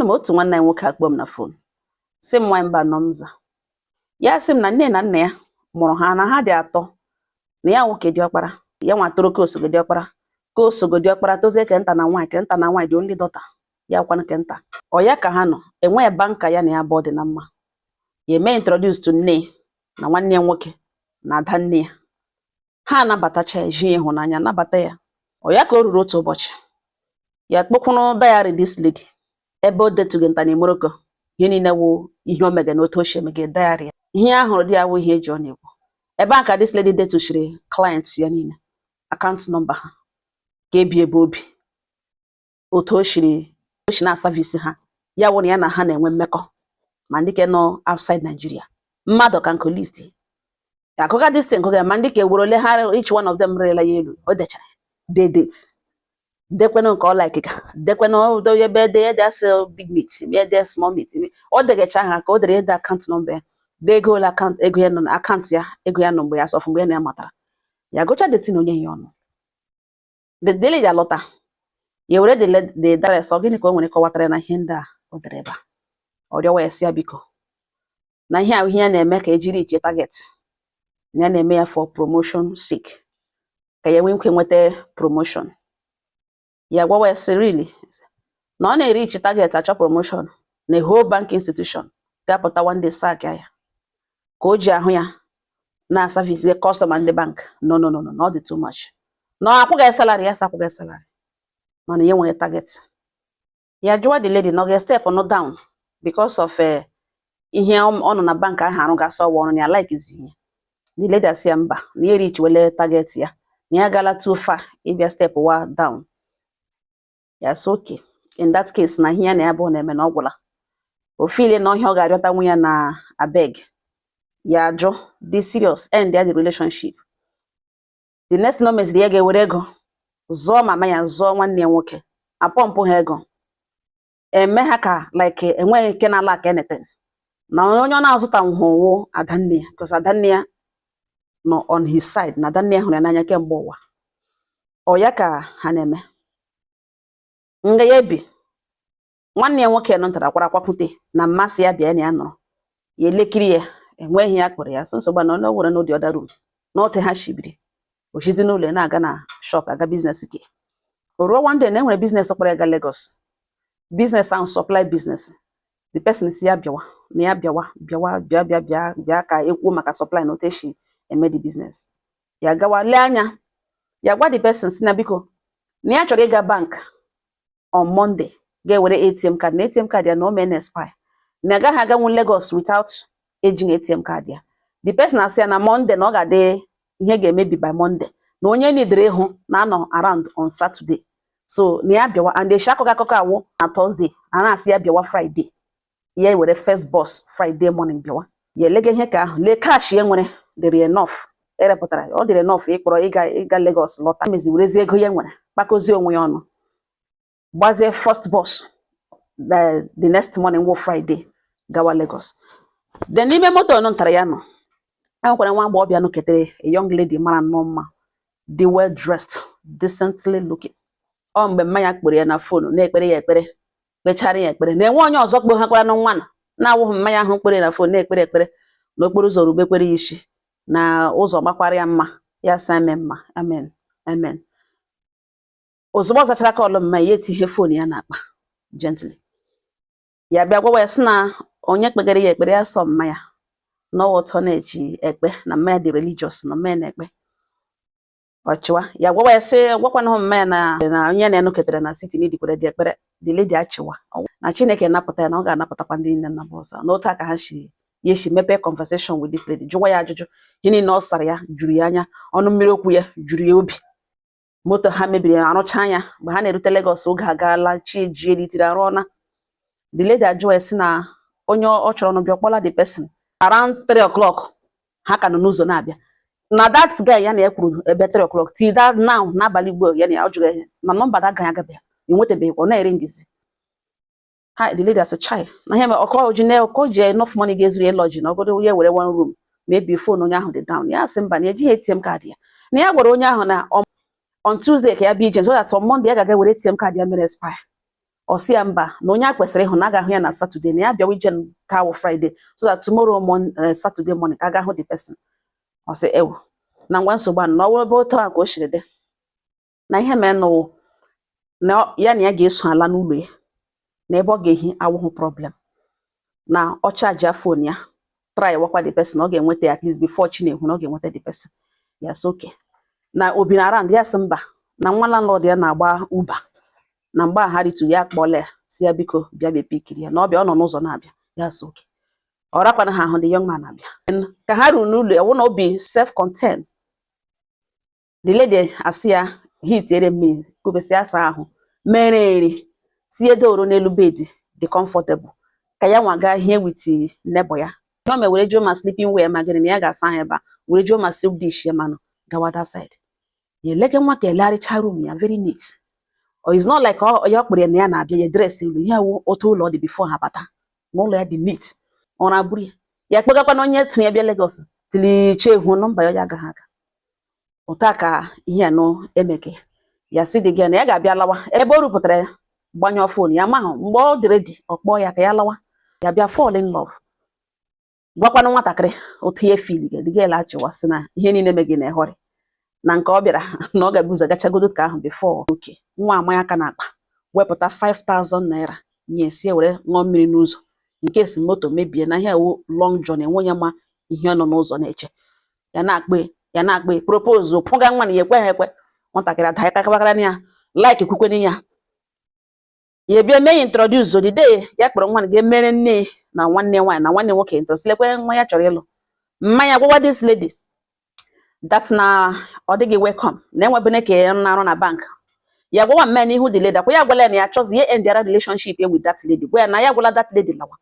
m otu nwanne anyị nwoke akpọ m na fon sị m nwaanyị mba nọmza ya sị m na nne na nna ya mụrụ ha na ha dị atọ na ya nwoke dị ọkpara ya nwa toro ka osogodi ọkpara ka osogodi ọkpara tozie ke nta na nwaanyị dị only daughter ya kwana ke nta ọ ya ka ha nọ enwe banka ya na ya bụ dị na mma ya eme introduce to nne na nwanne ya nwoke na ada nne ya ha anabatacha ya ji ịhụnanya nabata ya ọ ya ka o ruru otu ụbọchị ya kpọkwụrụ diary this lady ebe o detughị nta na Morocco ihe niile wụ ihe o mege na otu o si emege diary ya ihe ahụrụ dị ya wụ ihe eji ọ na-ekwu ebe a ka this lady detuchiri clients ya niile account number ha ka ebi ebe obi otu o si na service ha ya wụ na ya na ha na-enwe mmekọ ma ndị ke nọ outside Nigeria mmadụ ka nke list akụga this thing kụga ma ndị ka ewere ole ha each one of them rela ya elu o dechara date dekwena nke ọ like ka dekwena do ebe de that's big meat me de small meat ọ degecha ha ka o dere the account number de ego ụlọ account ego ya nọ na account ya ego ya nọ mgbe ya sọfụ mgbe ya na-amatara ya gocha de tin onye ya ọnụ the daily ya lọta ya were the direct ọ gịnị ka o nwere kọwatara na ihe ndị a o dere ebe ọ rịọwa ya si ya biko na ihe ahụ ihe ya na-eme ka ejiri iche target ya na-eme ya for promotion sake ka ya nwee nkwe nweta promotion ya gwawa ya si really na ọ na-eri iche target achọ promotion na whole bank institution ga-apụta one day sack ya ka o ji ahụ ya na service customer ndị bank no not the too much no akwụghị salary ya akwụghị salary mana ya nwere target ya jụwa the lady na ọ ga-step no down because of ihe ọ nọ na bank ahụ arụ gasị ọwa ọrụ ya like izi the lady asị ya mba na ya reach wele target ya na ya gala too far ịbịa step wa down ya so okay in that case na ihe ya na ya bụ na-eme na ọ gwụla ofile na ihe ọ ga-arịọta nwunye na abeg ya jụ dị serious end ya the relationship the next no meziri ya ga-ewere ego zụọ mama ya zụọ nwanne ya nwoke apọmpụ ha ego eme ha ka like enweghị ike na ala aka anything na onye ọ na-azụta nhụwụ adanne ya because adanne ya nọ on his side na adanne ya hụrụ ya n'anya kemgbe ụwa ọ ya ka ha na-eme nga ya ebi nwanne ya nwoke nọ ntara kwara kwakwute na mmasị ya bịa na ya nọrọ ya elekiri ya enweghị ya kpọrọ ya so nsogbu na ọ nwere n'ụdị ọda room na ote ha shibiri oshizi n'ụlọ na-aga na shop aga business ke o ruo one day na enwere business kpọrọ ga Lagos business and supply business the person si ya bịawa na ya bịa ka ekwuo maka supply na ote shi eme the business ya gawa lee anya ya gwa the person si na biko na ya chọrọ ịga bank on Monday ga-ewere ATM card na ATM card ya na o mee expire na agaghị aganwu Lagos without ejing ATM card ya the person asị ya na Monday na ọ ga-adị ihe ga-emebi by Monday na onye nidere ịhụ na anọ around on Saturday so na ya bịawa and eshi akụkọ akụkọ awụ na Thursday a na-asị ya bịawa Friday ya were first bus Friday morning bịawa ya elege ihe ka ahụ lee cash ya nwere dịrị enough erepụtara ọ dịrị enough ịkpọrọ ịga Lagos lọta mezi werezi ego ya nwere kpakozie onwe ya ọnụ gbazie first bus the next morning wo Friday gawa Lagos then n'ime moto nọ ntara ya nọ enwekwara nwa agbọghọbịa nọ ketere a young lady mara nnọọ mma dị well dressed decently looking ọ mgbe mmanya kpọrọ ya na phone na-ekpere ya ekpere kpechara ya ekpere na-enwe onye ọzọ kpọ ha kwara na nwa na-awụghị mmanya ahụ kpere na phone na-ekpere ekpere n'okporo ụzọ rube ekpere ya isi na ụzọ gbakwara ya mma ya sị amen mma amen ozugbo zachara ka ọlụ mma ya etinye phone ya n'akpa gently ya bịa gwawa ya sị na onye kpegara ya ekpere ya sọ mmanya na ọtọ na-eji ekpe na mmanya dị religious na mmanya na-ekpe ọchịwa ya gwawa ya sị gwakwana mmanya na onye na-enuketara na city n'idikwere dị ekpere the lady achịwa na Chineke napụta ya na ọ ga-anapụtakwa ndị nne na bọsa n'otu aka ha shi ya eshi mepe conversation with this lady jụwa ya ajụjụ ihe niile ọ sara ya juru ya anya ọnụ mmiri okwu ya juru ya obi moto ha mebiri arụcha anya mgbe ha na-erute Lagos oge agaala chi ejie litiri arụ ọna the lady ajụwa ya sị na onye ọ chọrọ n'ụbịa kpọla the person around 3 o'clock ha ka nọ n'ụzọ na-abịa na that guy ya na ya kwuru ebe 3 o'clock till that now n'abalị Igbo ya na ya jụrụ ya na nọmba da gaghị agabịa enwetabeghị ọ na-ere ngizi ha the lady asị chai na ihe ọkọ ji enough money ga-ezuru ya lodge na ogodo ya were one room maybe phone onye ahụ dị down ya sị mba na ejighị ATM card ya na ya gwara onye ahụ na on Tuesday ka ya bịa ije so that on Monday ya ga-aga were ATM card ya mere expire Osia mba na onye akwesịrị ịhụ na agahụ ya na Saturday na ya bịawa ije tawo Friday so that tomorrow Saturday morning ka agahụ the person. Osi ewu na ngwa nsogbu anọ n'ọwụ ebe otu a ka o shiri dị na ihe mere nụ na ya ga-eso ala n'ụlọ ya na ebe ọ ga-ehi awụhụ problem na ọ chaji phone ya try wakwa the person ọ ga-enweta at least before chi na-ehu na ọ ga-enweta the person. Yes, okay. Na obi na around ya sị mba na nwa landlord ya na-agba Uber na mgbe ha ritu ya kpọle si ya biko bịa be pikiri ya na ọ bịa ọ nọ n'ụzọ na-abịa. Yes, okay. Ọ rakwana ha ahụ the young man abịa ka ha ruo n'ụlọ ya wụ na obi self-contained. The lady asị ya hit ere mmiri kubesi asa ahụ mere eri si edoro n'elu bed dị comfortable ka ya nwa gaa hie with neighbor ya no me were jo ma sleeping wear ma gịnị na ya ga-asa ha ebe a were jo ma silk dish ya manụ gawa that side. Ya leke nwa ka elarịcha room ya very neat. Or it's not like ya kpere na ya na-abịa ya dress ụlọ ya wụ otu ụlọ dị before ha bata na ụlọ ya dị neat. Ọ na-abụrụ ya kpegakwa na onye tụrụ ya bịa Lagos tili chehu nọmba ya agaghị aga. Ụta ka ihe anọ emeke ya si dị gị na ya ga-abịa lawa ebe o rupụtara ya gbanyụọ phone ya mahụ mgbe ọ dị ready ọ kpọọ ya ka ya lawa ya bịa fall in love. Gwakwana nwatakịrị otu ihe feel gị dịga ele achịwa sị na ihe niile megị na ehọrị na nke ọ bịara na ọ ga-ebuza gachagodo ka ahụ before. Okay, nwa amaya aka na akpa wepụta 5,000 naira nye sie were ṅụọ mmiri n'ụzọ nke si moto mebie na ihe ewu long journey enwe ya ma ihe ọ nọ n'ụzọ na-eche ya na-akpe propose pụga nwa na ya ekwe ha ekwe nwatakịrị ada kakabakara na ya like kwukweni ya ya bịa mee introduce the day ya kpọrọ nwa ga-emere nne na nwanne nwaanyị na nwanne nwoke introduce lekwe nwa ya chọrọ ịlụ mmanya gwawa this lady that na ọ dịghị welcome na enwebene ka ya na-arụ na bank ya gwawa mme n'ihu the lady kwa ya gwala na ya chọzi ya end their relationship with that lady gwa ya na ya gwala that lady lawa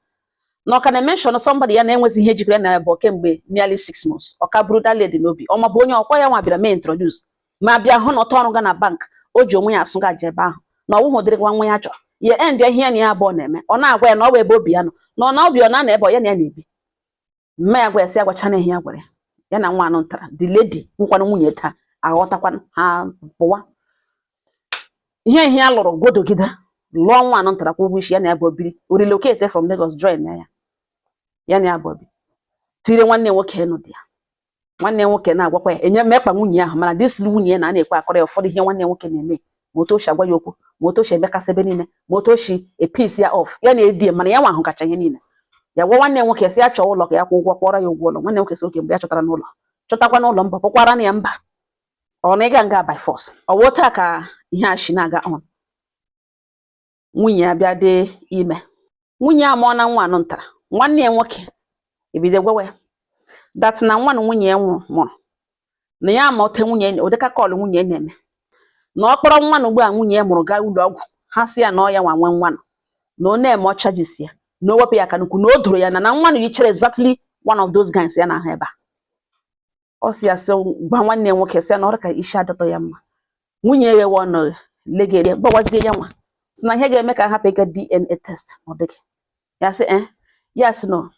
na ọ ka na-mention somebody ya na-enwezi ihe jikere na ya bụ kemgbe nearly 6 months ọ ka bụrụ that lady n'obi ọ ma bụ onye ọkwa ya nwa bịara mee introduce ma bịa hụ na ọtọ ọrụ ga na bank o ji onwe ya asụ gaje ebe ahụ na ọwụhụ dịrịkwa nwa ya chọrọ ya end ihe ya na ya abụọ na-eme ọ na-agwa ya na ọ bụ ebe obi ya nọ na ọ na obi ọ na ebe ya na ya na-ebi mme ya gwa ya si agwacha na ihe ya gwara ya na nwa anụ ntara the lady nkwanụ nwunye taa aghọtakwana ha pụwa ihe ya lụrụ godogide lụọ nwa anụ ntara kwa ụgwọ isi ya na ya bụ obiri o relocate from Lagos join ya na ya bụ obi tire nwanne nwoke nụ dị ya nwanne nwoke na-agwakwa ya enye mekpa nwunye ahụ mana dis nwunye ya na-ekwe akọrọ ya ụfọdụ ihe nwanne nwoke na-eme ma otu oshi agwa ya okwu ma otu oshi emekasị ebe niile ma otu oshi episi ya off ya na-edi mana ya nwa ahụ kacha ihe niile ya gwa nwanne nwoke si ya chọọ ụlọ ka ya kwụ ụgwọ kpọrọ ya ụgwọ ụlọ nwanne nwoke si oke mgbe ya chọtara n'ụlọ chọtakwa n'ụlọ mba kpọkwara na ya mba ọ na ịga nga by force ọ wụ taa ka ihe a shi na-aga on nwunye ya bịa dị ime nwunye ya mụọ na nwa anụ ntara nwanne ya nwoke ebido gwawa ya that na nwa na nwunye ya mụrụ na ya ma ote nwunye ụdịka kọlụ nwunye na-eme na ọ kpọrọ nwa na ugbu a nwunye ya mụrụ gaa ụlọ ọgwụ ha si ya na ọ ya nwa nwe nwa na ọ na-eme ọcha jisi ya na o wepụ ya ka nnukwu na o doro ya na nwa na yichere exactly one of those guys ya na ahụ ebe a ọ si ya sị gwa nwanne nwoke sị ya na ọrụ ka isi adatọ ya mma nwunye ya ewe ọnụ legere gbawazie ya nwa si na ihe ga-eme ka hapụ ịga DNA test ọ dịghị ya sị ya sị no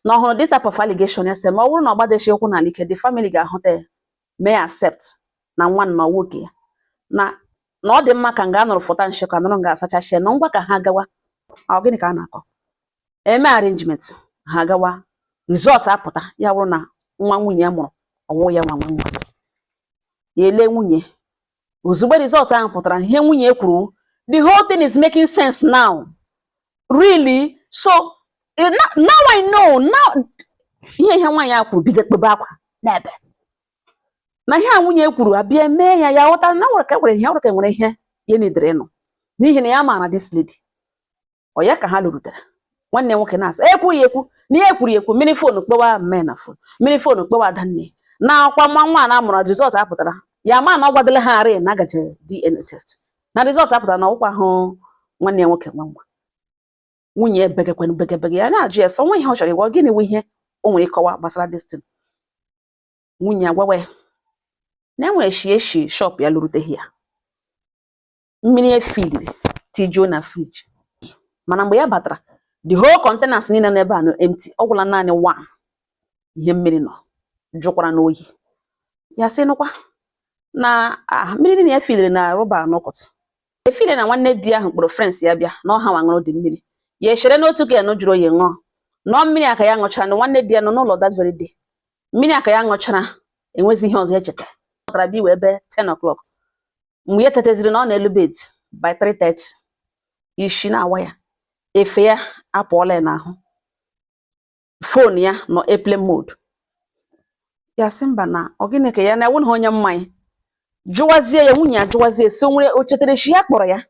na ọhụrụ this type of allegation ya sị ma ọ bụrụ na ọ gbadechi okwu n'ala ike the family ga-ahụta ya may accept na nwa na nwoke ya na ọ dị mma ka nga anụrụ fọta nshi ka nụrụ ga-asachachi na ngwa ka ha gawa ọ gịnị ka a na-akọ eme arrangement ha gawa result apụta ya bụrụ na nwa nwunye ya mụrụ ọwụ ya nwa nwa ya ele nwunye ozugbo result ahụ pụtara ihe nwunye kwuru the whole thing is making sense now really so now I know now ihe nwaanyị a kwuru bido kpebe akwa n'ebe na ihe a nwunye kwuru abịa mee ya ghọta na nwere ihe ya nidere nụ n'ihi na ya maara this lady ọ ya ka ha lụrutere nwanne nwoke na-asa ekwu ya ekwu na ihe kwuru ekwu mmiri fonu kpọwa mme na fon mmiri fonu kpọwa adanne na akwa nwa na amụrụ result apụtara ya ma na ọ gwadele ha arị na agaje DNA test na result apụtara na ọkwa ahụ nwanne nwoke nwa nwunye begekwe ya na-ajụ ya sọ nwa ihe ọ chọrọ ịgwa gịnị bụ ihe o nwere ịkọwa gbasara destin nwunye agwawa ya na enwere eshi shop ya lụruteghị ya mmiri efiliri tijuo na fridge mana mgbe ya batara the whole containers niile n'ebe a no empty ọ gwụla naanị one ihe mmiri nọ jụkwara n'oyi ya sị nụkwa na mmiri niile efiliri na rọba n'ọkọtụ efile na nwanne di ahụ kpọrọ friends ya bịa na ọha nwaṅụrụ dị mmiri ya echere n'otu ka ya jụrụ oyi ṅụọ nọ mmiri aka ya ṅụchara na nwanne di ya nọ n'ụlọ that very day mmiri aka ya ṅụchara enwezi ihe ọzọ echetara ọ tara bi wee be 10 o'clock mgbe ya teteziri na ọ na-elu bed by 3:30 ishi na-awa ya efe ya apụọla ya n'ahụ fon ya nọ airplane mode ya sị mba na ọ gịnị ka ya na-ewu na onye mmanya jụwazie ya nwunye ya jụwazie si nwere o chetere shi ya kpọrọ ya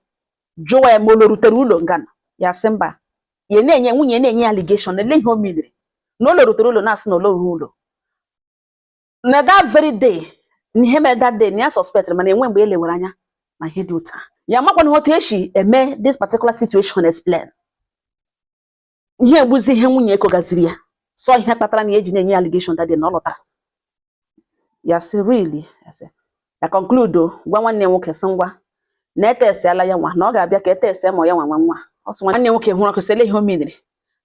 jụwa ya ma o lorutere ụlọ ngana ya sị mba ya na-enye nwunye na-enye allegation na-ele ihe o midiri na o lorutere ụlọ na-asị na o loruru ụlọ na that very day ihe mere that day na ya suspect mana enwe mgbe elewere anya na ihe dị ụta ya makwana otu esi eme this particular situation explain ihe egbuzi ihe nwunye ekogaziri ya so ihe kpatara na eji na-enye allegation that day na ọ lọtara ya sị really ya conclude gwa nwanne nwoke sị ngwa na etestiala ya nwa na ọ ga-abịa ka etesti ma ya nwa ọ sị nwanne nwoke hụrụ akụsịla ihe o midiri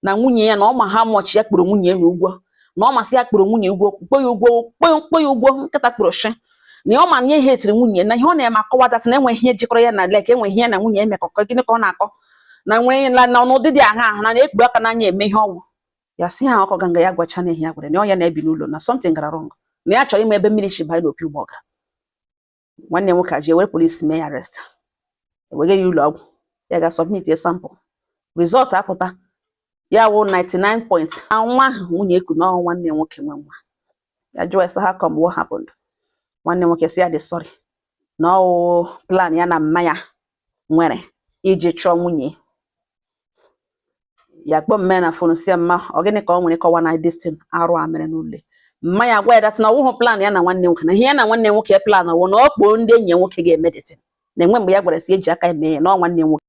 na nwunye ya na ọ ma ha mọchi ya kpụrụ nwunye ya ụgwọ na ọ masị ya kpụrụ nwunye ụgwọ kpọ ya ụgwọ nkịta kpụrụ shi na ọ ma nye ihe etiri nwunye na ihe ọ na-eme akọwadatị na enwe ihe jikọrọ ya na leke enwe ihe na nwunye emekọkọ gịnị ka ọ na-akọ na nwere na n'ụdị dị agha na na-ekpu aka n'anya eme ihe ọgwụ ya sị ha ọkọ ganga ya gwacha na ihe ya gwere na ọ ya na-ebi n'ụlọ na something gara wrong na ya chọrọ ime ebe mmiri shi banye n'opi ụgbọga nwanne nwoke ji were polisi mee arrest ewege ya ụlọ ọgwụ ya ga submit a sample result apụta ya wụ 99 point nwa ahụ nwunye eku na nwanne nwoke nwe nwa ya jụọ esa ha come what happened nwanne nwoke si ya dị sorry na ọ plan ya na mmanya nwere iji chọọ nwunye ya kpọọ mme na fon si mma ọ gịnị ka ọ nwere kọwa na destin arụ a mere n'ụlọ mmanya gwa ya datị na ọwụhụ plan ya na nwanne nwoke na ihe ya na nwanne nwoke plan ọwụ na ọ kpọọ ndị enyi nwoke ga-emedite na enwe mgbe ya gwara si eji aka eme ya na nwanne nwoke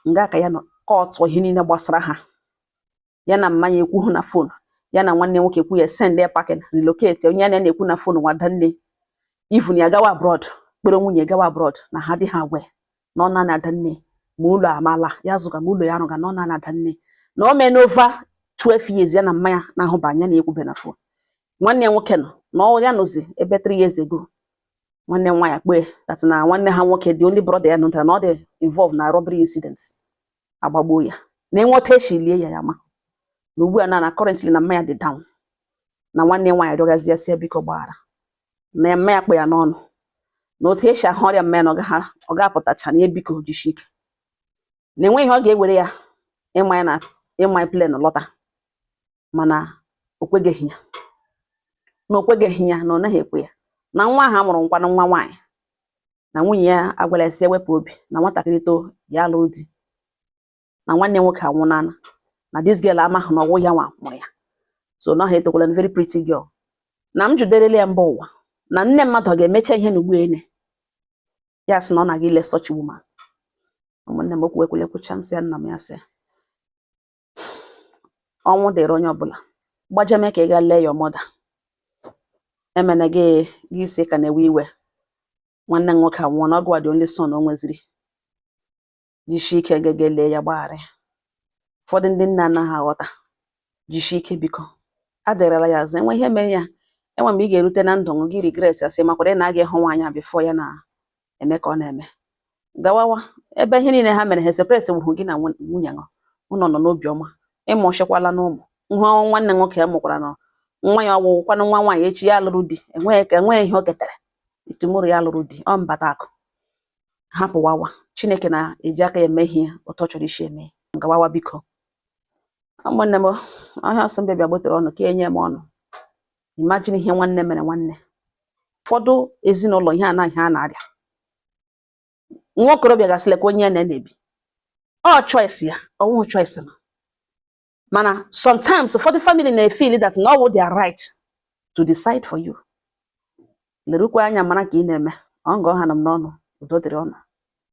nga aka ya nọ kọtụ ihe niile gbasara ha ya na mmanya ekwu na fon ya na nwanne nwoke ekwu ya send ya packet relocate onye ya na-ekwu na fon nwada nne even ya gawa abroad kpere nwunye gawa abroad na ha dị ha gwe na ọ na-ada nne ma ụlọ amala ya zụga ma ụlọ ya rụga na ọ na-ada nne na o mee n'ova 12 years ya na mmanya na-ahụba anya na-ekwube na fon nwanne nwoke nọ na ọ ya nọzi ebe 3 years ago nwanne nwa ya kpee that na nwanne ha nwoke the only brother ya nụtara na ọ dị involved na robbery incident agbagbo ya na enweta echilie ya ma na ugbu a na currently na mmanya dị down na nwanne nwa ya rịọgazi ya si biko gbaghara na mmanya kpe ya n'ọnụ na otu esi ahụ ọrịa mmanya na ọ ga-apụtacha na ebiko jishi ike na enweghị ọ ga-ewere ya ịma plan lọta mana okwegeghị ya na okwegeghị ya na ọ naghị ekwe ya na nwa ahụ amụrụ nkwanụ nwa nwaanyị na nwunye ya agwara esi ewepụ obi na nwatakịrị too ya alụ di na nwanne nwoke anwụnana na this girl amaghị na ọwụ ya nwa mụrụ ya so na ha etokwala very pretty girl na m juderele ya mba ụwa na nne mmadụ ga-emecha ihe n'ugbu ene ya sị na ọ na-aga ile such woman ụmụnne m okwu ekwule kwucha m sị ya nna m ya sị ọnwụ dịrị onye ọbụla gbajeme ka ị ga lee ya ọmọda emene gị isi ka na-ewe iwe nwanne nwoke anwụọ na ọgụ dị only son o nweziri jishi ike ga lee ya gbaghara ya ụfọdụ ndị nna anaghị aghọta jishi ike biko adịrịla ya azụ enwe ihe mere ya enwe mgbe ị ga-erute na ndụ gị regret asị makwara na a ga-ehụ nwaanyị bifo ya na-eme ka ọ na-eme gawawa ebe ihe niile ha mere ha separate wụhụ gị na nwunye gị ụnọ nọ n'obi ọma ịmụchikwala n'ụmụ nhụ nwanne nwoke ya mụkwara na nwa ya ọgwụkwanụ nwa nwaanyị echi ya lụrụ di enweghị ihe o ketara itumuru ya lụrụ di ọ mbata akụ hapụwawa Chineke na-eji aka ya eme ihe ụtọ chọrọ isi eme gawawa biko ụmụnne m ọhịa ọsọ mbe bịa gbotere ọnụ ka enye m ọnụ imagine ihe nwanne mere nwanne ụfọdụ ezinụlọ ihe anaghị ha na-arịa nwa okorobịa gasịlekwa onye ya na-ebi ọ choice ya ọwụhụ choice ma mana sometimes ụfọdụ family na-efeel that na ọ their right to decide for you lerukwa anya mara ka ị na-eme ọ nga ọha na m n'ọnụ udo dịrị ọnụ